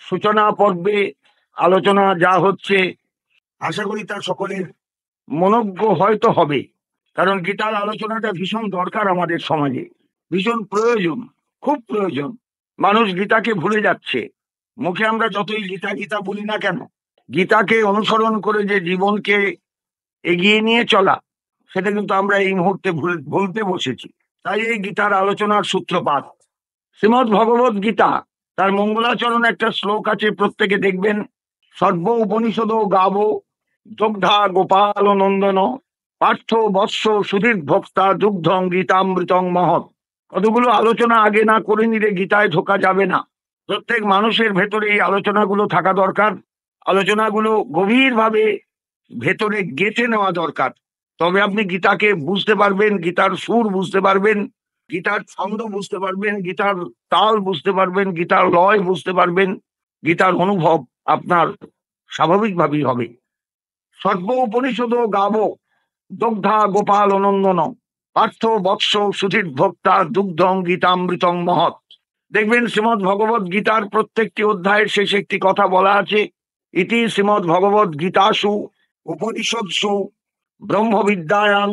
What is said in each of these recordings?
সূচনা পর্বে আলোচনা যা হচ্ছে, আশা করি তা সকলের মনোজ্ঞ হয়তো হবে। কারণ গীতার আলোচনাটা ভীষণ দরকার আমাদের সমাজে, ভীষণ প্রয়োজন, খুব প্রয়োজন। মানুষ গীতাকে ভুলে যাচ্ছে। মুখে আমরা যতই গীতা গীতা বলি না কেন, গীতাকে অনুসরণ করে যে জীবনকে এগিয়ে নিয়ে চলা, সেটা কিন্তু আমরা এই মুহূর্তে ভুলতে বসেছি। তাই এই গীতার আলোচনার সূত্রপাত শ্রীমদ্ ভগবত গীতা। তার মঙ্গলাচরণ একটা শ্লোক আছে, প্রত্যেকে দেখবেন। সর্ব উপনিষদ গাব দগ্ধা গোপাল নন্দন পার্থ বৎস সুধীর ভক্তা দুগ্ধং গীতামৃতং মহৎ। কতগুলো আলোচনা আগে না করে নিলে গীতায় ঢোকা যাবে না। প্রত্যেক মানুষের ভেতরে এই আলোচনাগুলো থাকা দরকার। আলোচনাগুলো গভীরভাবে ভেতরে গেঁথে নেওয়া দরকার। তবে আপনি গীতাকে বুঝতে পারবেন, গীতার সুর বুঝতে পারবেন, গীতার ছন্দ বুঝতে পারবেন, গীতার তাল বুঝতে পারবেন, গীতার লয় বুঝতে পারবেন, গীতার অনুভব আপনার স্বাভাবিকভাবেই হবে। সর্ব উপনিষদ গাব দগ্ধা গোপাল নন্দন পার্থ বৎস সুধীর ভক্তা দুগ্ধং গীতামৃতং মহৎ। দেখবেন শ্রীমদ্ ভগবত গীতার প্রত্যেকটি অধ্যায়ের শেষে একটি কথা বলা আছে, ইতি শ্রীমদ্ ভগবত গীতাসু উপনিষৎসু ব্রহ্মবিদ্যায়াং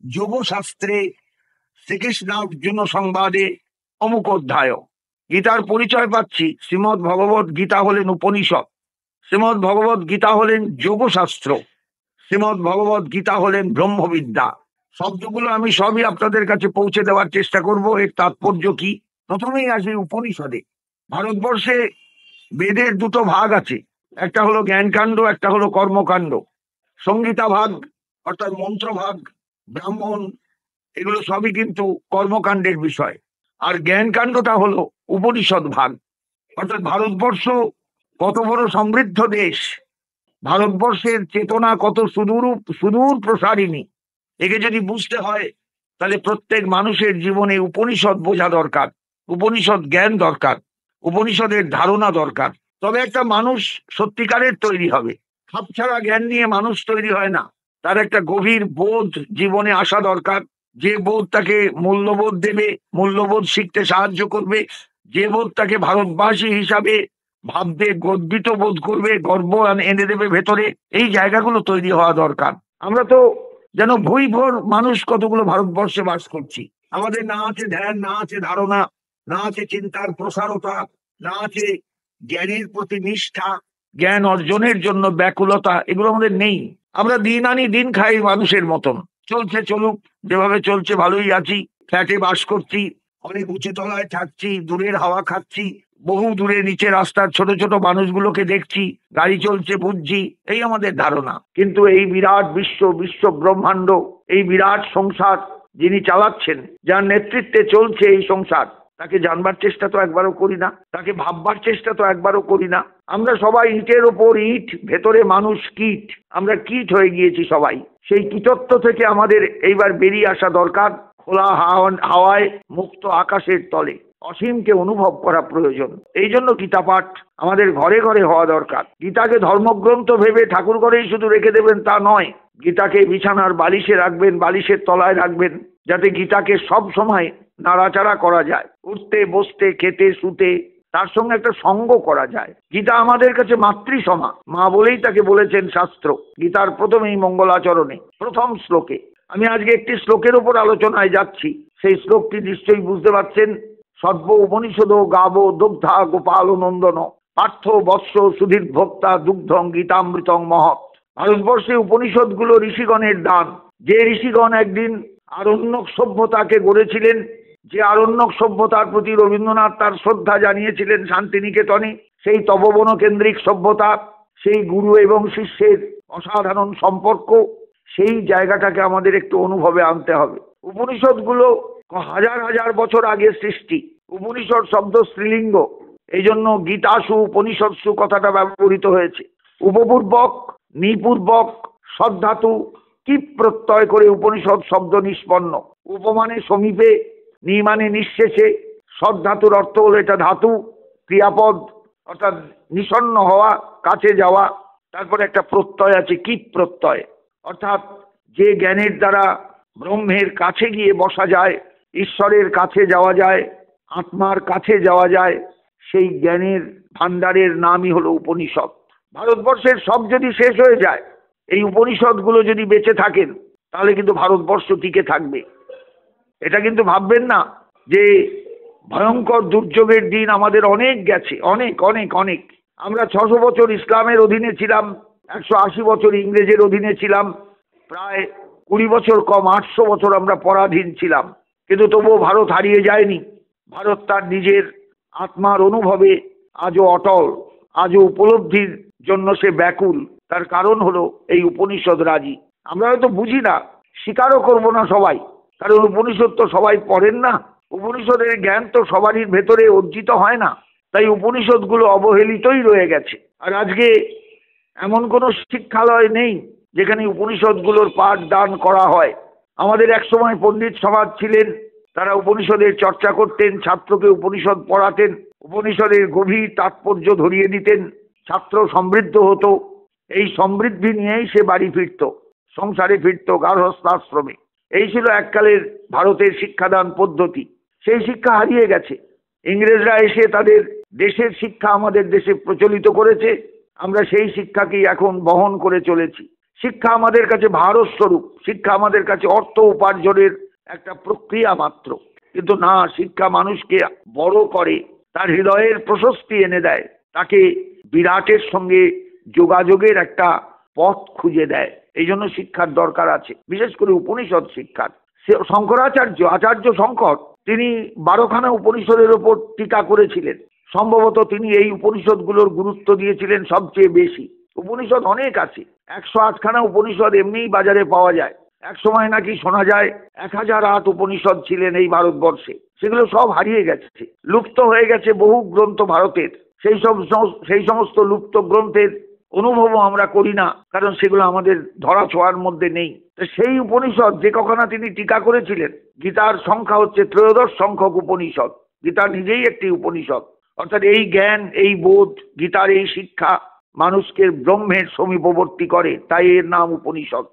যোগশাস্ত্রে শ্রীকৃষ্ণার্জুন সংবাদে অমুক অধ্যায়। গীতার পরিচয় পাচ্ছি, শ্রীমদ্ ভগবত গীতা হলেন উপনিষদ, শ্রীমদ্ ভগবত গীতা হলেন যোগশাস্ত্র, শ্রীমদ্ ভগবত গীতা হলেন ব্রহ্মবিদ্যা। শব্দগুলো আমি সবই আপনাদের কাছে পৌঁছে দেওয়ার চেষ্টা করব। এর তাৎপর্য কি? প্রথমেই আসি উপনিষদে। ভারতবর্ষে বেদের দুটো ভাগ আছে, একটা হলো জ্ঞানকাণ্ড, একটা হলো কর্মকাণ্ড। সংগীতা ভাগ অর্থাৎ মন্ত্র ভাগ, ব্রাহ্মণ, এগুলো সবই কিন্তু কর্মকাণ্ডের বিষয়। আর জ্ঞানকাণ্ডটা হলো উপনিষদ ভাগ। অর্থাৎ ভারতবর্ষ কত বড় সমৃদ্ধ দেশ, ভারতবর্ষের চেতনা কত সুদূর প্রসারিণী, একে যদি বুঝতে হয় তাহলে প্রত্যেক মানুষের জীবনে উপনিষদ বোঝা দরকার, উপনিষদ জ্ঞান দরকার, উপনিষদের ধারণা দরকার। তবে একটা মানুষ সত্যিকারের তৈরি হবে। খাপছাড়া জ্ঞান নিয়ে মানুষ তৈরি হয় না। তার একটা গভীর বোধ জীবনে আসা দরকার, যে বোধ তাকে মূল্যবোধ দেবে, মূল্যবোধ শিখতে সাহায্য করবে, যে বোধ তাকে ভারতবাসী হিসাবে ভাবতে গর্বিত বোধ করবে, গর্ব এনে দেবে ভেতরে। এই জায়গাগুলো তৈরি হওয়া দরকার। আমরা তো যেন ভুই ভোর মানুষ কতগুলো ভারতবর্ষে বাস করছি। আমাদের না আছে ধ্যান, না আছে ধারণা, না আছে চিন্তার প্রসারতা, না আছে জ্ঞানের প্রতি নিষ্ঠা, জ্ঞান অর্জনের জন্য ব্যাকুলতা, এগুলো আমাদের নেই। আমরা দিন আনি দিন খাই মানুষের মতন। চলছে চলুক, যেভাবে চলছে ভালোই আছি। ফ্ল্যাটে বাস করছি, অনেক উঁচু তলায় থাকছি, দূরের হাওয়া খাচ্ছি, বহু দূরে নিচে রাস্তার ছোট ছোট মানুষগুলোকে দেখছি, গাড়ি চলছে বুঝছি, এই আমাদের ধারণা। কিন্তু এই বিরাট বিশ্ব ব্রহ্মাণ্ড, এই বিরাট সংসার যিনি চালাচ্ছেন, যার নেতৃত্বে চলছে এই সংসার, তাকে জানবার চেষ্টা তো একবারও করি না, তাকে ভাববার চেষ্টা তো একবারও করি না। আমরা সবাই ইটের ওপর ইট, ভেতরে মানুষ কীট। আমরা কীট হয়ে গিয়েছি সবাই। সেই কীটত্ব থেকে আমাদের এইবার বেরিয়ে আসা দরকার। খোলা হাওয়ায়, মুক্ত আকাশের তলে অসীমকে অনুভব করা প্রয়োজন। এই জন্য গীতা পাঠ আমাদের ঘরে ঘরে হওয়া দরকার। গীতাকে ধর্মগ্রন্থ ভেবে ঠাকুর ঘরেই শুধু রেখে দেবেন তা নয়, গীতাকে বিছানার বালিশে রাখবেন, বালিশের তলায় রাখবেন, যাতে গীতাকে সব সময় নাড়াচাড়া করা যায়, উঠতে বসতে খেতে শুতে তার সঙ্গে একটা সঙ্গ করা যায়। গীতা আমাদের কাছে মাতৃসমা, মা বলেই তাকে বলেছেন শাস্ত্র। গীতার প্রথমেই মঙ্গলাচরণে প্রথম শ্লোকে আমি আজকে একটি শ্লোকের উপর আলোচনায় যাচ্ছি। সেই শ্লোকটি নিশ্চয়ই বুঝতে পারছেন। সর্ব উপনিষদ গাব দগ্ধা গোপাল নন্দন পার্থ বৎস সুধীর ভক্তা দুগ্ধং গীতামৃতং মহৎ। ভারতবর্ষে উপনিষদগুলো ঋষিগণের দান। যে ঋষিগণ একদিন আরণ্যক সভ্যতাকে গড়েছিলেন, যে আরণ্যক সভ্যতার প্রতি রবীন্দ্রনাথ তার শ্রদ্ধা জানিয়েছিলেন শান্তিনিকেতনে, সেই তপবন কেন্দ্রিক সভ্যতা, সেই গুরু এবং শিষ্যের অসাধারণ সম্পর্ক, সেই জায়গাটাকে আমাদের একটু অনুভবে আনতে হবে। উপনিষদগুলো হাজার হাজার বছর আগে সৃষ্টি। উপনিষদ শব্দ স্ত্রীলিঙ্গ, এই জন্য গীতাসু উপনিষৎসু কথাটা ব্যবহৃত হয়েছে। উপপূর্বক, নিপূর্বক, সদ্ধাতু কি প্রত্যয় করে উপনিষদ শব্দ নিষ্পন্ন। উপমানে সমীপে, নি মানে নিঃশেষে, সদ্ধাতুর অর্থ হলো এটা ধাতু, ক্রিয়াপদ, অর্থাৎ নিষন্ন হওয়া, কাছে যাওয়া। তারপরে একটা প্রত্যয় আছে কি প্রত্যয়, অর্থাৎ যে জ্ঞানের দ্বারা ব্রহ্মের কাছে গিয়ে বসা যায়, ঈশ্বরের কাছে যাওয়া যায়, আত্মার কাছে যাওয়া যায়, সেই জ্ঞানের ভান্ডারের নামই হলো উপনিষদ। ভারতবর্ষের সব যদি শেষ হয়ে যায়, এই উপনিষদগুলো যদি বেঁচে থাকেন, তাহলে কিন্তু ভারতবর্ষ টিকে থাকবে। এটা কিন্তু ভাববেন না যে ভয়ঙ্কর দুর্যোগের দিন আমাদের অনেক গেছে, অনেক অনেক অনেক। আমরা 600 বছর ইসলামের অধীনে ছিলাম, 180 বছর ইংরেজের অধীনে ছিলাম, প্রায় 20 বছর কম 800 বছর আমরা পরাধীন ছিলাম। কিন্তু তবুও ভারত হারিয়ে যায়নি। ভারত তার নিজের আত্মার অনুভবে আজও অটল, আজও উপলব্ধির জন্য সে ব্যাকুল। তার কারণ হলো এই উপনিষদ রাজি। আমরা হয়তো বুঝি না, স্বীকারও করবো না সবাই, কারণ উপনিষদ তো সবাই পড়েন না, উপনিষদের জ্ঞান তো সবারই ভেতরে অর্জিত হয় না। তাই উপনিষদগুলো অবহেলিতই রয়ে গেছে। আর আজকে এমন কোনো শিক্ষালয় নেই যেখানে উপনিষদগুলোর পাঠ দান করা হয়। আমাদের একসময় পণ্ডিত সমাজ ছিলেন, তারা উপনিষদের চর্চা করতেন, ছাত্রকে উপনিষদ পড়াতেন, উপনিষদের গভীর তাৎপর্য ধরিয়ে দিতেন, ছাত্র সমৃদ্ধ হতো। এই সমৃদ্ধি নিয়েই সে বাড়ি ফিরত, সংসারে ফিরত, গার্হস্থ্যাশ্রমে। এই ছিল এককালের ভারতের শিক্ষাদান পদ্ধতি। সেই শিক্ষা হারিয়ে গেছে। ইংরেজরা এসে তাদের দেশের শিক্ষা আমাদের দেশে প্রচলিত করেছে, আমরা সেই শিক্ষাকেই এখন বহন করে চলেছি। শিক্ষা আমাদের কাছে ভারত স্বরূপ, শিক্ষা আমাদের কাছে অর্থ উপার্জনের একটা প্রক্রিয়া মাত্র। কিন্তু না, শিক্ষা মানুষকে বড় করে, তার হৃদয়ের প্রশস্তি এনে দেয়, তাকে বিরাটের সঙ্গে যোগাযোগের একটা পথ খুঁজে দেয়। এই জন্য শিক্ষার দরকার আছে, বিশেষ করে উপনিষদ শিক্ষার। আচার্য শঙ্কর, তিনি 12খানা উপনিষদের ওপর টিকা করেছিলেন। সম্ভবত তিনি এই উপনিষদগুলোর গুরুত্ব দিয়েছিলেন সবচেয়ে বেশি। উপনিষদ অনেক আছে, 108খানা উপনিষদ এমনিই বাজারে পাওয়া যায়। এক সময় নাকি শোনা যায় 1008 উপনিষদ ছিলেন এই ভারতবর্ষে। সেগুলো সব হারিয়ে গেছে, লুপ্ত হয়ে গেছে বহু গ্রন্থ ভারতের। সেই সমস্ত লুপ্ত গ্রন্থের অনুভবও আমরা করি না, কারণ সেগুলো আমাদের ধরা ছোঁয়ার মধ্যে নেই। সেই উপনিষদ যে কখনো তিনি টিকা করেছিলেন, গীতার সংখ্যা হচ্ছে 13 সংখ্যক উপনিষদ। গীতা নিজেই একটি উপনিষদ। অর্থাৎ এই জ্ঞান, এই বোধ, গীতার এই শিক্ষা মানুষকে ব্রহ্মের সমীপবর্তী করে, তাই এর নাম উপনিষদ।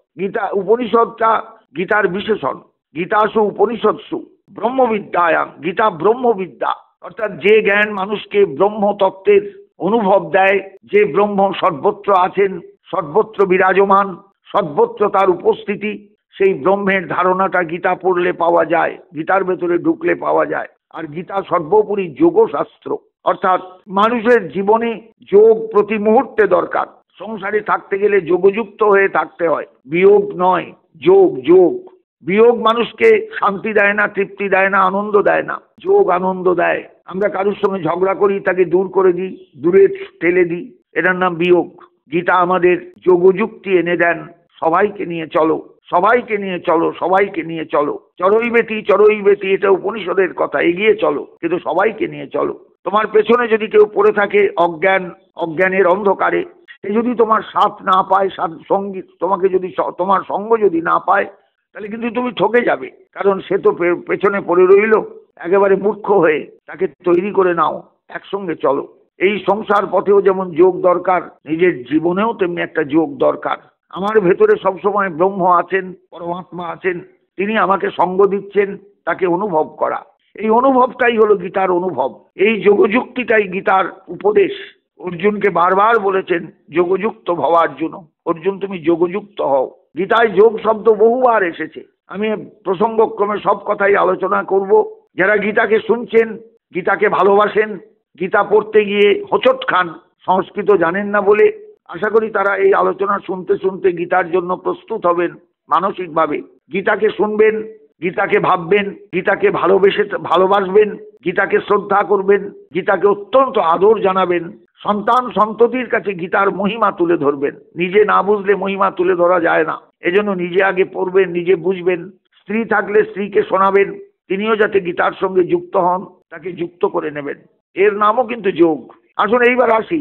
উপনিষদটা গীতার বিশেষণ। গীতাসু উপনিষৎসু ব্রহ্মবিদ্যায়াং, গীতা ব্রহ্মবিদ্যা। অর্থাৎ যে জ্ঞান মানুষকে ব্রহ্ম তত্ত্বের অনুভব দেয়, যে ব্রহ্ম সর্বত্র আছেন, সর্বত্র বিরাজমান, সর্বত্র তার উপস্থিতি, সেই ব্রহ্মের ধারণাটা গীতা পড়লে পাওয়া যায়, গীতার ভেতরে ঢুকলে পাওয়া যায়। আর গীতা সর্বোপরি যোগশাস্ত্র। অর্থাৎ মানুষের জীবনে যোগ প্রতি মুহূর্তে দরকার। সংসারে থাকতে গেলে যোগযুক্ত হয়ে থাকতে হয়, বিয়োগ নয়, যোগ। যোগ বিয়োগ মানুষকে শান্তি দেয় না, তৃপ্তি দেয় না, আনন্দ দেয় না। যোগ আনন্দ দেয়। আমরা কারোর সঙ্গে ঝগড়া করি, তাকে দূর করে দিই, দূরে ঠেলে দিই, এটার নাম বিয়োগ। গীতা আমাদের যোগযুক্তি এনে দেন। সবাইকে নিয়ে চলো, সবাইকে নিয়ে চলো, সবাইকে নিয়ে চলো। চরৈবেতি, এটা উপনিষদের কথা। এগিয়ে চলো, কিন্তু সবাইকে নিয়ে চলো। তোমার পেছনে যদি কেউ পড়ে থাকে অজ্ঞানের অন্ধকারে, সে যদি তোমার সাথ না পায়, সঙ্গী তোমাকে যদি, তোমার সঙ্গ যদি না পায়, তাহলে কিন্তু তুমি ঠকে যাবে। কারণ সে তো পেছনে পড়ে রইল একেবারে মূর্খ হয়ে। তাকে তৈরি করে নাও, একসঙ্গে চলো। এই সংসার পথেও যেমন যোগ দরকার, নিজের জীবনেও তেমনি একটা যোগ দরকার। আমার ভেতরে সবসময় ব্রহ্ম আছেন, পরমাত্মা আছেন, তিনি আমাকে সঙ্গ দিচ্ছেন, তাকে অনুভব করা। এই অনুভবটাই হলো গীতার অনুভব। এই যোগযুক্তিটাই গীতার উপদেশ। অর্জুনকে বারবার বলেছেন যোগযুক্ত ভবার্জুন। অর্জুন, তুমি যোগযুক্ত হও। গীতায় যোগ শব্দ বহুবার এসেছে। আমি প্রসঙ্গক্রমে সব কথাই আলোচনা করব। যারা গীতাকে শুনছেন, গীতাকে ভালোবাসেন, গীতা পড়তে গিয়ে হোঁচট খান সংস্কৃত জানেন না বলে, আশা করি তারা এই আলোচনা শুনতে শুনতে গীতার জন্য প্রস্তুত হবেন মানসিকভাবে। গীতাকে শুনবেন, গীতাকে ভাববেন, গীতাকে ভালোবাসবেন, গীতাকে শ্রদ্ধা করবেন, গীতাকে অত্যন্ত আদর জানাবেন। সন্তান সন্ততির কাছে গীতার মহিমা তুলে ধরবেন। নিজে না বুঝলে মহিমা তুলে ধরা যায় না। এজন্য নিজে আগে পড়বেন, নিজে বুঝবেন। স্ত্রী থাকলে স্ত্রীকে শোনাবেন, তিনিও যাতে গীতার সঙ্গে যুক্ত হন, তাকে যুক্ত করে নেবেন। এর নামও কিন্তু যোগ। আসুন এইবার আসি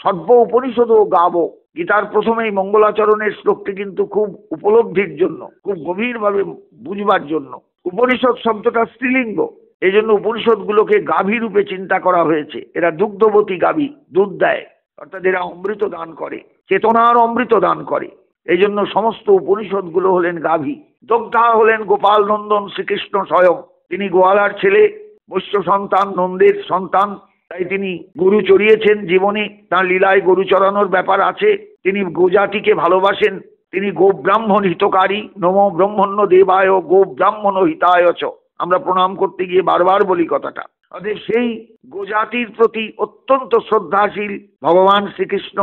সর্ব উপনিষদ গাবো। গীতার প্রথমেই মঙ্গলাচরণের শ্লোকটি কিন্তু খুব উপলব্ধির জন্য, খুব গভীরভাবে বুঝবার জন্য। উপনিষদ শব্দটা স্ত্রীলিঙ্গ, এই জন্য উপনিষদগুলোকে গাভী রূপে চিন্তা করা হয়েছে। এরা দুগ্ধবতী গাভী, দুধ দেয়, অর্থাৎ এরা অমৃত দান করে, চেতনার অমৃত দান করে। এই জন্য সমস্ত উপনিষদগুলো হলেন গাভী। দগ্ধা হলেন গোপাল নন্দন শ্রীকৃষ্ণ স্বয়ং। তিনি গোয়ালার ছেলে, বৈশ্য সন্তান, নন্দের সন্তান, তাই তিনি গরু চড়িয়েছেন জীবনে, তার লীলায় গরু চড়ানোর ব্যাপার আছে। তিনি গোজাতিকে ভালোবাসেন, তিনি গোব্রাহ্মণ হিতকারী। নমো ব্রহ্মণ্য দেবায় গো ব্রাহ্মণ হিতায় চ, আমরা প্রণাম করতে গিয়ে বারবার বলি কথাটা। অতএব সেই গোজাতির প্রতি অত্যন্ত শ্রদ্ধাশীল ভগবান শ্রীকৃষ্ণ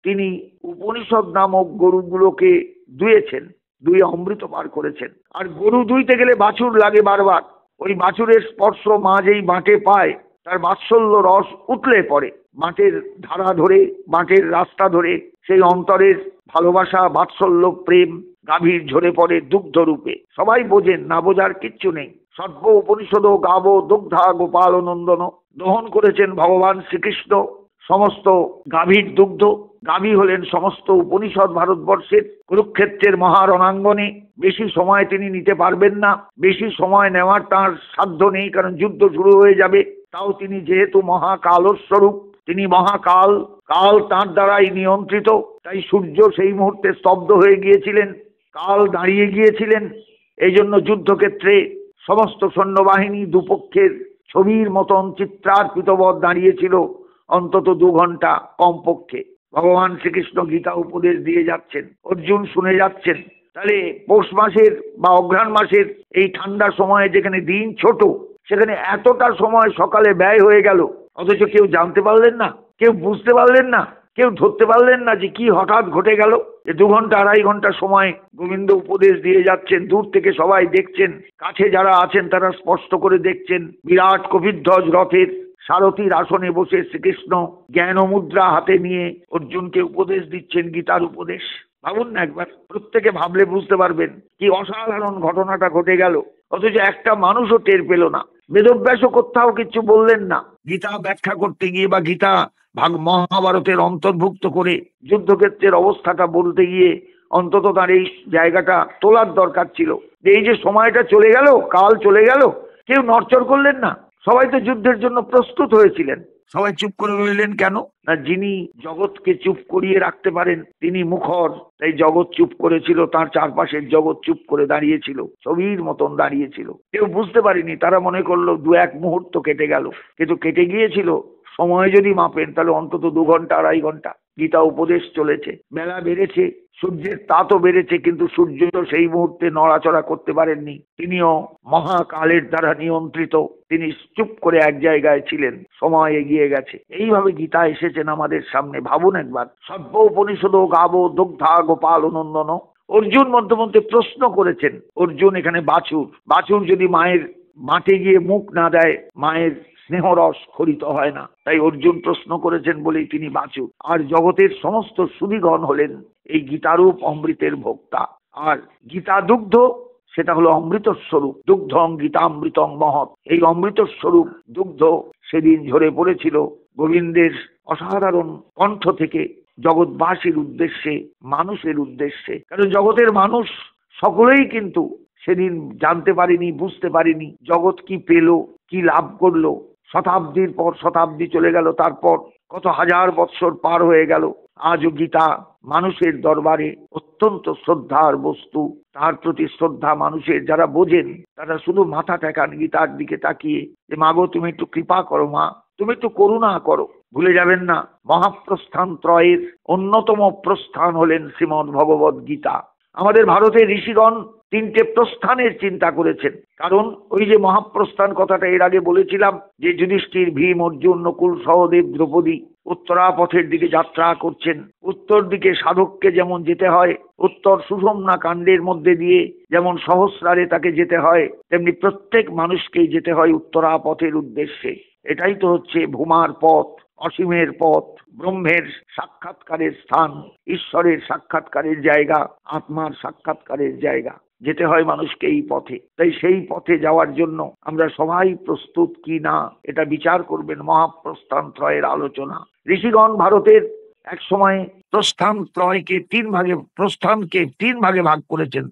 তিনি উপনিষদ নামক গরুগুলোকে দুয়েছেন, দুয়ে অমৃত পার করেছেন। আর গরু দুইতে গেলে বাছুর লাগে বারবার, ওই বাছুরের স্পর্শ মা যেই বাঁটে পায় তার বাৎসল্য রস উতলে পড়ে, বাঁটের ধারা ধরে, বাঁটের রাস্তা ধরে সেই অন্তরের ভালোবাসা, বাৎসল্য, প্রেম গাভীর ঝরে পড়ে দুগ্ধ রূপে। সবাই বোঝেন, না বোঝার কিচ্ছু নেই। সর্ব উপনিষদ গাব দুগ্ধা গোপাল নন্দন, দহন করেছেন ভগবান শ্রীকৃষ্ণ সমস্ত গাভীর দুগ্ধ। গাভী হলেন সমস্ত উপনিষদ ভারতবর্ষের। কুরুক্ষেত্রের মহারণাঙ্গনে বেশি সময় তিনি নিতে পারবেন না, বেশি সময় নেওয়ার তার সাধ্য নেই, কারণ যুদ্ধ শুরু হয়ে যাবে। তাও তিনি যেহেতু মহাকালস্বরূপ, তিনি মহাকাল, কাল তাঁর দ্বারাই নিয়ন্ত্রিত, তাই সূর্য সেই মুহূর্তে স্তব্ধ হয়ে গিয়েছিলেন, কাল দাঁড়িয়ে গিয়েছিলেন। এই জন্য যুদ্ধক্ষেত্রে সমস্ত সৈন্যবাহিনী দুপক্ষের ছবির মতন চিত্রার্পিতবৎ দাঁড়িয়েছিল অন্তত 2 ঘন্টা কমপক্ষে। ভগবান শ্রীকৃষ্ণ গীতা উপদেশ দিয়ে যাচ্ছেন, অর্জুন শুনে যাচ্ছেন। তাহলে পৌষ মাসের বা অঘ্রাণ মাসের এই ঠান্ডার সময়ে যেখানে দিন ছোট, সেখানে এতটা সময় সকালে ব্যয় হয়ে গেল, অথচ কেউ জানতে পারলেন না, কেউ বুঝতে পারলেন না, কেউ ধরতে পারলেন না যে কি হঠাৎ ঘটে গেল। যে 2 ঘন্টা 2.5 ঘন্টা সময় গোবিন্দ উপদেশ দিয়ে যাচ্ছেন, দূর থেকে সবাই দেখছেন, কাছে যারা আছেন তারা স্পষ্ট করে দেখছেন। বিরাট কপিধ্বজ রথের সারথীর আসনে বসে শ্রীকৃষ্ণ জ্ঞান মুদ্রা হাতে নিয়ে অর্জুনকে উপদেশ দিচ্ছেন, গীতার উপদেশ। ভাবুন না একবার, প্রত্যেকে ভাবলে বুঝতে পারবেন কি অসাধারণ ঘটনাটা ঘটে গেল, অথচ একটা মানুষও টের পেল না। বেদব্যাসও কোথাও কিছু বললেন না। গীতা ব্যাখ্যা করতে গিয়ে বা গীতা মহাভারতের অন্তর্ভুক্ত করে যুদ্ধক্ষেত্রের অবস্থাটা বলতে গিয়ে অন্তত তার এই জায়গাটা তোলার দরকার ছিল, যে এই যে সময়টা চলে গেল, কাল চলে গেল, কেউ নড়চড় করলেন না। সবাই তো যুদ্ধের জন্য প্রস্তুত হয়েছিলেন, সবাই চুপ করে রইলেন কেন? না, যিনি জগৎকে চুপ করিয়ে রাখতে পারেন তিনি মুখর, তাই জগৎ চুপ করেছিল, তার চারপাশের জগৎ চুপ করে দাঁড়িয়েছিল, ছবির মতন দাঁড়িয়েছিল। কেউ বুঝতে পারেনি, তারা মনে করলো 2-1 মুহূর্ত কেটে গেল, কিন্তু কেটে গিয়েছিল সময় যদি মাপেন তাহলে অন্তত 2 ঘন্টা 2.5 ঘন্টা গীতা উপদেশ চলেছে। বেলা বেড়েছে, সূর্যের তাতও বেড়েছে, কিন্তু সূর্য তো সেই মুহূর্তে নড়াচড়া করতে পারেননি, তিনিও মহাকালের দ্বারা নিয়ন্ত্রিত, তিনি চুপ করে এক জায়গায় ছিলেন। সময় এগিয়ে গেছে, এইভাবে গীতা এসেছেন আমাদের সামনে। ভাবুন একবার, সর্ব উপনিষদ গাব দুগ্ধা গোপাল নন্দন। অর্জুন মধ্যে মধ্যে প্রশ্ন করেছেন, অর্জুন এখানে বাছুর, বাছুর যদি মায়ের মাঠে গিয়ে মুখ না দেয় মায়ের স্নেহরস খরিত হয় না, তাই অর্জুন প্রশ্ন করেছেন বলেই তিনি বাছুর। আর জগতের সমস্ত সুধীগণ হলেন এই গীতারূপ অমৃতের ভোক্তা। আর গীতা দুগ্ধ, সেটা হলো অমৃত স্বরূপ। দুগ্ধং গীতামৃতং মহৎ, এই অমৃত স্বরূপ দুগ্ধ সেদিন ঝরে পড়েছিল গোবিন্দের অসাধারণ কণ্ঠ থেকে জগৎবাসীর উদ্দেশ্যে, মানুষের উদ্দেশ্যে। কারণ জগতের মানুষ সকলেই কিন্তু সেদিন জানতে পারেনি, বুঝতে পারেনি জগৎ কি পেল, কি লাভ করলো। শতাব্দীর পর শতাব্দী চলে গেল, তারপর কত হাজার বৎসর পার হয়ে গেল, আজও গীতা মানুষের দরবারে অত্যন্ত শ্রদ্ধার বস্তু। তার প্রতি শ্রদ্ধা মানুষের, যারা বোঝেন তারা শুধু মাথা টেকান গীতার দিকে তাকিয়ে, যে মাগো তুমি একটু কৃপা করো, মা তুমি একটু করুণা করো। ভুলে যাবেন না, মহাপ্রস্থান ত্রয়ের অন্যতম প্রস্থান হলেন শ্রীমদ্ ভগবদ গীতা। আমাদের ভারতের ঋষিগণ 3টে প্রস্থানের চিন্তা করেছেন। কারণ ওই যে মহাপ্রস্থান কথাটা এর আগে বলেছিলাম, যে যুধিষ্ঠির, ভীম, অর্জুন, নকুল, সহদেব, দ্রৌপদী উত্তরাপথের দিকে যাত্রা করছেন। উত্তর দিকে সাধককে যেমন যেতে হয়, উত্তর সুষুম্না কাণ্ডের মধ্যে দিয়ে যেমন সহস্রারে তাকে যেতে হয়, তেমনি প্রত্যেক মানুষকেই যেতে হয় উত্তরাপথের উদ্দেশ্যে। এটাই তো হচ্ছে ভূমার পথ, অসীমের পথ, ব্রহ্মের সাক্ষাৎকারের স্থান, ঈশ্বরের সাক্ষাৎকারের জায়গা, আত্মার সাক্ষাৎকারের জায়গা। যেতে হয় মানুষকে এই পথে। তাই সেই পথে যাওয়ার জন্য আমরা সবাই প্রস্তুত কি না, এটা বিচার করবেন মহাপ্রস্থান ত্রয়ের আলোচনা। ঋষিগণ ভারতের এক সময় প্রস্থান ত্রয়কে 3 ভাগে, প্রস্থানকে 3 ভাগে ভাগ করেছেন।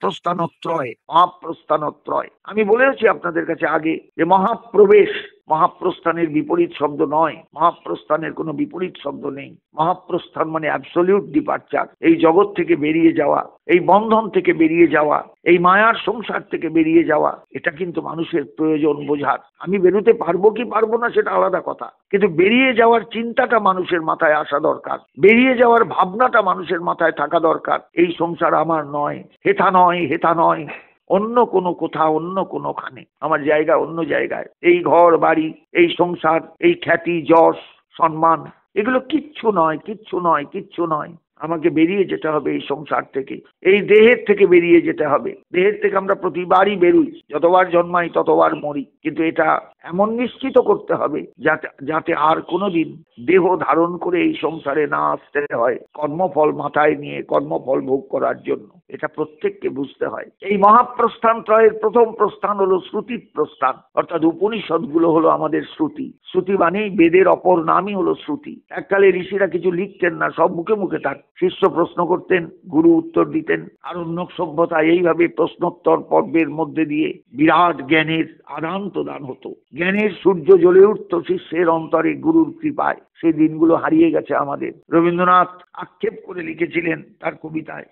প্রস্থানত্রয়, মহাপ্রস্থানত্রয়। আমি বলেছি আপনাদের কাছে আগে যে মহাপ্রবেশ মহাপ্রস্থানের বিপরীত শব্দ নয়, মহাপ্রস্থানের কোনো বিপরীত শব্দ নেই। মহাপ্রস্থান মানে অ্যাবসলিউট ডিপারচার, এই জগৎ থেকে বেরিয়ে যাওয়া, এই বন্ধন থেকে বেরিয়ে যাওয়া, এই মায়ার সংসার থেকে বেরিয়ে যাওয়া। এটা কিন্তু মানুষের প্রয়োজন বোঝার। আমি বেরোতে পারবো কি পারবো না সেটা আলাদা কথা, কিন্তু বেরিয়ে যাওয়ার চিন্তাটা মানুষের মাথায় আসা দরকার, বেরিয়ে যাওয়ার ভাবনাটা মানুষের মাথায় থাকা দরকার। এই সংসার আমার নয়, হেথা নয়, হেথা নয়, অন্য কোনো কোথাও, অন্য কোনোখানে, আমার জায়গা অন্য জায়গায়। এই ঘর বাড়ি, এই সংসার, এই খ্যাতি যশ সম্মান, এগুলো কিচ্ছু নয়, কিচ্ছু নয়, কিচ্ছু নয়। আমাকে বেরিয়ে যেতে হবে এই সংসার থেকে, এই দেহের থেকে বেরিয়ে যেতে হবে। দেহের থেকে আমরা প্রতিবারই বেরোই, যতবার জন্মাই ততবার মরি, কিন্তু এটা এমন নিশ্চিত করতে হবে যাতে যাতে আর কোনোদিন দেহ ধারণ করে এই সংসারে না আসতে হয়, কর্মফল মাথায় নিয়ে কর্মফল ভোগ করার জন্য। এটা প্রত্যেককে বুঝতে হয়। এই মহাপ্রস্থান ত্রয়ের প্রথম প্রস্থান হলো শ্রুতি প্রস্থান, অর্থাৎ উপনিষদ গুলো হলো আমাদের শ্রুতি। শ্রুতি মানেই বেদের অপর নামই হলো শ্রুতি। এককালে ঋষিরা কিছু লিখতেন না, সব মুখে মুখে থাক, শিষ্য প্রশ্ন করতেন, গুরু উত্তর দিতেন। আরণ্যক সভ্যতা এইভাবে প্রশ্নোত্তর পর্বের মধ্যে দিয়ে বিরাট জ্ঞানের আদান প্রদান হতো। জ্ঞানের সূর্য জ্বলে উঠত শিষ্যের অন্তরে গুরুর কৃপায়। সেই দিনগুলো হারিয়ে গেছে আমাদের। রবীন্দ্রনাথ আক্ষেপ করে লিখেছিলেন তার কবিতায়,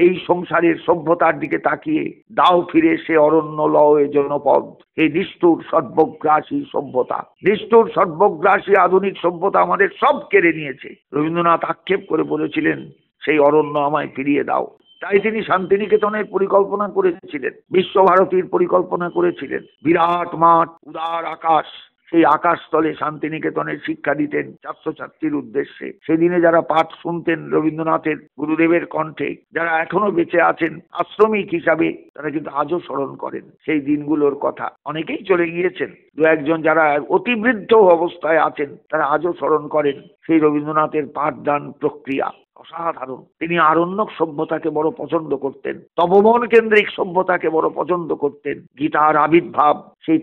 এই সংসারের সভ্যতার দিকে তাকিয়ে দাও ফিরে সে অরণ্য লয় জনপদ। এই নিষ্ঠুর সর্বগ্রাসী সভ্যতা, নিষ্ঠুর সর্বগ্রাসী আধুনিক সভ্যতা আমাদের সব কেড়ে নিয়েছে। রবীন্দ্রনাথ আক্ষেপ করে বলেছিলেন, সেই অরণ্য আমায় ফিরিয়ে দাও। তাই তিনি শান্তিনিকেতনের পরিকল্পনা করেছিলেন, বিশ্বভারতীর পরিকল্পনা করেছিলেন। বিরাট মাঠ, উদার আকাশ, সেই আকাশতলে শান্তিনিকেতনের শিক্ষা দিতেন ছাত্রছাত্রীর উদ্দেশ্যে। সেদিনে যারা পাঠ শুনতেন রবীন্দ্রনাথের গুরুদেবের কণ্ঠে, যারা এখনো বেঁচে আছেন আশ্রমিক হিসাবে, তারা কিন্তু আজও স্মরণ করেন সেই দিনগুলোর কথা। অনেকেই চলে গিয়েছেন, দু একজন যারা অতিবৃদ্ধ অবস্থায় আছেন তারা আজও স্মরণ করেন সেই রবীন্দ্রনাথের পাঠদান প্রক্রিয়া। অসাধারণ। তিনি আরণ্যক সভ্যতাকে বড় পছন্দ করতেন, তপবন কেন্দ্রিক সভ্যতাকে বড় পছন্দ করতেন। গীতার আবির্ভাব সেই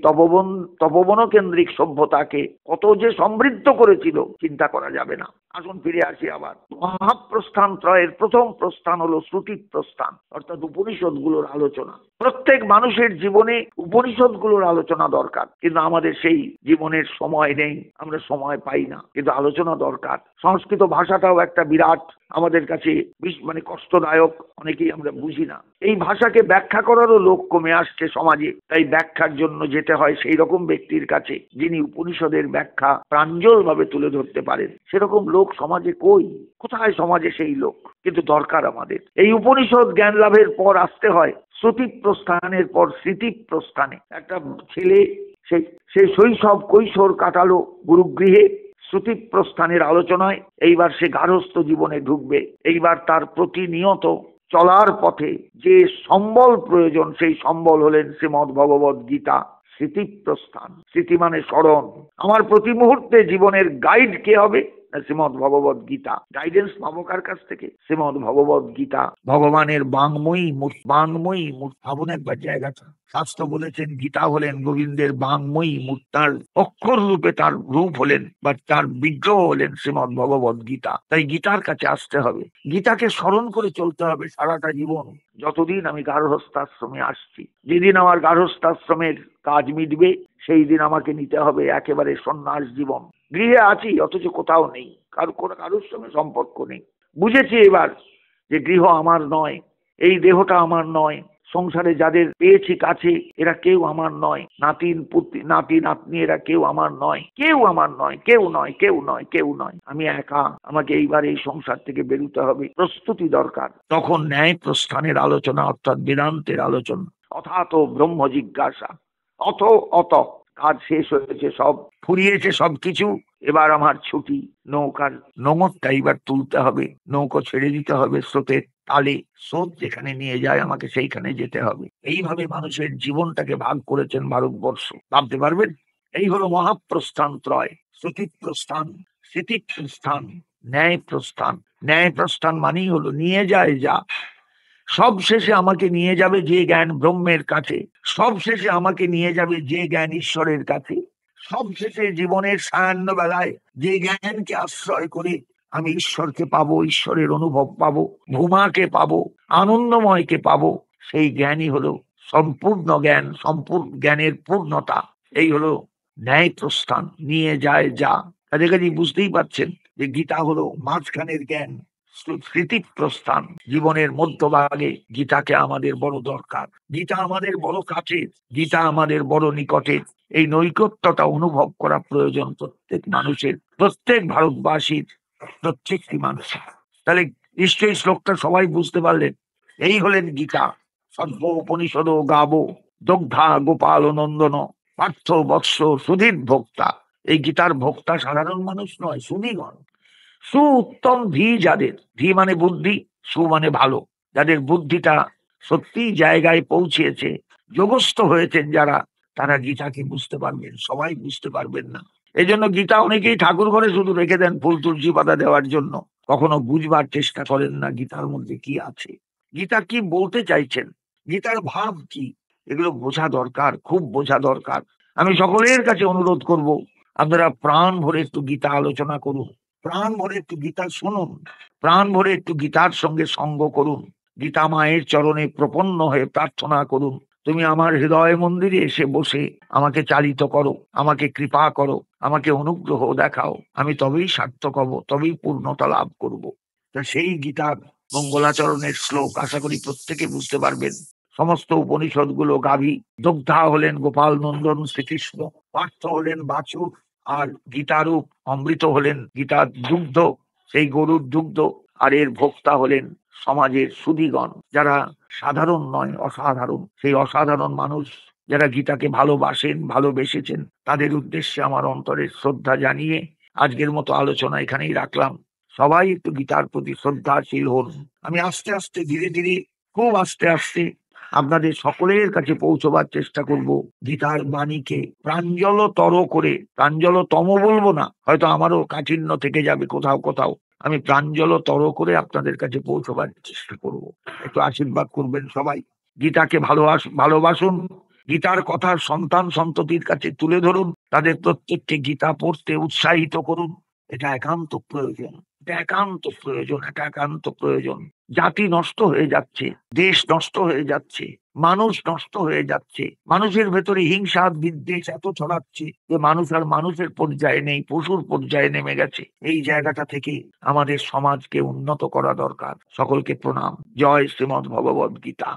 তপবন কেন্দ্রিক সভ্যতাকে কত যে সমৃদ্ধ করেছিল চিন্তা করা যাবে না। আসুন ফিরে আসি আবার। মহাপ্রস্থান ত্রয়ের প্রথম প্রস্থান হলো শ্রুতি প্রস্থান, অর্থাৎ উপনিষদ গুলোর আলোচনা। প্রত্যেক মানুষের জীবনে উপনিষদ গুলোর আলোচনা দরকার, কিন্তু আমাদের সেই জীবনের সময় নেই, আমরা সময় পাই না, কিন্তু আলোচনা দরকার। সংস্কৃত ভাষাটাও একটা বিরাট আমাদের কাছে মানে কষ্টদায়ক, অনেকেই আমরা বুঝি না। এই ভাষাকে ব্যাখ্যা করারও লোক কমে আসছে সমাজে, তাই ব্যাখ্যার জন্য যেতে হয় সেই রকম ব্যক্তির কাছে যিনি উপনিষদের ব্যাখ্যা প্রাঞ্জল ভাবে তুলে ধরতে পারেন। সেরকম লোক সমাজে কই, কোথায় সমাজে সেই লোক? কিন্তু দরকার আমাদের। এই উপনিষদ জ্ঞান লাভের পর আসতে হয় শ্রুতি প্রস্থানের পর স্মৃতি প্রস্থানে। একটা ছেলে সেই শৈশব কৈশোর কাটালো গুরুগৃহে, শ্রুতি প্রস্থানের আলোচনায়। এইবার সে গার্হস্থ জীবনে ঢুকবে। এইবার তার প্রতিনিয়ত চলার পথে যে সম্বল প্রয়োজন, সেই সম্বল হলেন শ্রীমদ্ ভগবদ গীতা। স্মৃতি প্রস্থান, স্মৃতি মানে স্মরণ। আমার প্রতি মুহূর্তে জীবনের গাইড কে হবে? শ্রীমদ্ ভগবদ গীতা। গাইডেন্স পাবো কার কাছ থেকে? শ্রীমদ্ ভগবদ গীতা। ভগবানের বাংময়ী বাংময়ী মূর্তি। ভাবুন একবার জায়গাটা। শাস্ত্র বলেছেন গীতা হলেন গোবিন্দের বাংময়ী মূর্তি, তার অক্ষর রূপে তার রূপ হলেন বা তার বিগ্রহ হলেন শ্রীমদ্ ভগবদ গীতা। তাই গীতার কাছে আসতে হবে, গীতাকে স্মরণ করে চলতে হবে সারাটা জীবন। যতদিন আমি গার্হস্থ্যাশ্রমে আসছি, যেদিন আমার গার্হস্থ্যাশ্রমের কাজ মিটবে সেই দিন আমাকে নিতে হবে একেবারে সন্ন্যাস জীবন। গৃহে আছি অথচ কোথাও নেই, কারোর সঙ্গে সম্পর্ক নেই। বুঝেছি এবার যে গৃহ আমার নয়, এই দেহটা আমার নয়, সংসারে যাদের পেয়েছি কাছে এরা কেউ আমার নয়, নাতি নাতনি এরা কেউ আমার নয়, কেউ আমার নয়, কেউ নয়, কেউ নয়, কেউ নয়। আমি একা। আমাকে এইবার এই সংসার থেকে বেরোতে হবে, প্রস্তুতি দরকার। তখন ন্যায় প্রস্থানের আলোচনা, অর্থাৎ বেদান্তের আলোচনা। অথাত ব্রহ্ম জিজ্ঞাসা। অত কাজ শেষ হয়েছে, সব ফুরিয়েছে সবকিছু। এবার আমার ছুটি। নৌকার নোঙরটা এবার তুলতে হবে, নৌকো ছেড়ে দিতে হবে স্রোতের তালে। স্রোত যেখানে নিয়ে যায় আমাকে সেইখানে যেতে হবে। এইভাবে মানুষের জীবনটাকে ভাগ করেছেন ভারতবর্ষ। ভাবতে পারবেন? এই হলো মহাপ্রস্থান ত্রয়। শ্রুতি প্রস্থান, স্মৃতি প্রস্থান, ন্যায় প্রস্থান। ন্যায় প্রস্থান মানেই হলো নিয়ে যায় যা। সব শেষে আমাকে নিয়ে যাবে যে জ্ঞান ব্রহ্মের কাছে, সব শেষে আমাকে নিয়ে যাবে যে জ্ঞান ঈশ্বরের কাছে। সব শেষে জীবনের সায়ান্ন বেলায় যে জ্ঞানকে আশ্রয় করে আমি ঈশ্বরকে পাবো, ঈশ্বরের অনুভব পাবো, ভূমাকে পাবো, আনন্দময়কে পাবো, সেই জ্ঞানই হলো সম্পূর্ণ জ্ঞান, সম্পূর্ণ জ্ঞানের পূর্ণতা। এই হলো ন্যায় প্রস্থান নিয়ে যায় যা। কাজে কাজে বুঝতেই পারছেন যে গীতা হলো মাঝখানের জ্ঞান, স্মৃতি প্রস্থান। জীবনের মধ্যভাগে গীতাকে আমাদের বড় দরকার, গীতা আমাদের বড় কাছের, গীতা আমাদের বড় নিকটের। এই নৈকট্যটা অনুভব করা প্রয়োজন প্রত্যেক মানুষের, প্রত্যেক ভারতবাসীর, প্রত্যেকটি মানুষের। তাহলে নিশ্চয়ই শ্লোকটা সবাই বুঝতে পারলেন। এই হলেন গীতা। সর্ব উপনিষদ গাবো দগ্ধা গোপাল নন্দন পার্থ বৎস সুধীর ভোক্তা। এই গীতার ভোক্তা সাধারণ মানুষ নয়, সুধীগণ। সু উত্তম ধী যাদের, ধী মানে বুদ্ধি, সু মানে ভালো, যাদের বুদ্ধিটা সত্যি জায়গায় পৌঁছেছে, যোগস্থ হয়েছেন যারা, তারা গীতাকে বুঝতে পারবেন। সবাই বুঝতে পারবেন না। এই জন্য গীতা অনেকেই ঠাকুর ঘরে শুধু রেখে দেন ফুল তুলসী পাতা দেওয়ার জন্য, কখনো বুঝবার চেষ্টা করেন না গীতার মধ্যে কি আছে, গীতা কি বলতে চাইছেন, গীতার ভাব কি। এগুলো বোঝা দরকার, খুব বোঝা দরকার। আমি সকলের কাছে অনুরোধ করব, আপনারা প্রাণ ভরে একটু গীতা আলোচনা করুন, প্রাণ ভরে একটু গীতা শুনুন, প্রাণ ভরে একটু গীতার সঙ্গে সঙ্গ করুন। গীতা মায়ের চরণে প্রপন্ন হয়ে প্রার্থনা করুন, তুমি আমার হৃদয় মন্দিরে এসে বসে আমাকে চালিত করো, আমাকে কৃপা করো, আমাকে অনুগ্রহ দেখাও। আমি তবেই সার্থক হব, তবেই পূর্ণতা লাভ করব। তা সেই গীতার মঙ্গলাচরণের শ্লোক আশা করি প্রত্যেকে বুঝতে পারবেন। সমস্ত উপনিষদ গুলো গাভী, দগ্ধা হলেন গোপাল নন্দন শ্রীকৃষ্ণ, পার্থ হলেন বাছুর, আর গীতারূপ অমৃত হলেন গীতার দুগ্ধ, সেই গরুর দুগ্ধ। আর এর ভোক্তা হলেন সমাজের সুধীগণ, যারা সাধারণ নয়, অসাধারণ। সেই অসাধারণ মানুষ যারা গীতাকে ভালোবাসেন, ভালোবেসেছেন, তাদের উদ্দেশ্যে আমার অন্তরের শ্রদ্ধা জানিয়ে আজকের মতো আলোচনা এখানেই রাখলাম। সবাই একটু গীতার প্রতি শ্রদ্ধাশীল হন। আমি আস্তে আস্তে, ধীরে ধীরে, খুব আস্তে আস্তে আপনাদের সকলের কাছে পৌঁছবার চেষ্টা করব। গীতার বাণীকে প্রাঞ্জলতর করে, প্রাঞ্জলতম বলবো না, হয়তো আমারও কাঠিন্য থেকে যাবে কোথাও কোথাও, আমি প্রাঞ্জলতর করে আপনাদের কাছে পৌঁছবার চেষ্টা করব। একটু আশীর্বাদ করবেন সবাই। গীতাকে ভালোবাসুন, গীতার কথা সন্তান সন্ততির কাছে তুলে ধরুন, তাদের প্রত্যেককে গীতা পড়তে উৎসাহিত করুন। এটা একান্ত প্রয়োজন, এটা একান্ত প্রয়োজন, এটা একান্ত প্রয়োজন। জাতি নষ্ট হয়ে যাচ্ছে, দেশ নষ্ট হয়ে যাচ্ছে, মানুষ নষ্ট হয়ে যাচ্ছে। মানুষের ভেতরে হিংসা বিদ্বেষ এত ছড়াচ্ছে যে মানুষ আর মানুষের পর্যায়ে নেই, পশুর পর্যায়ে নেমে গেছে। এই জায়গাটা থেকে আমাদের সমাজকে উন্নত করা দরকার। সকলকে প্রণাম। জয় শ্রীমদ্ ভগবদ গীতা।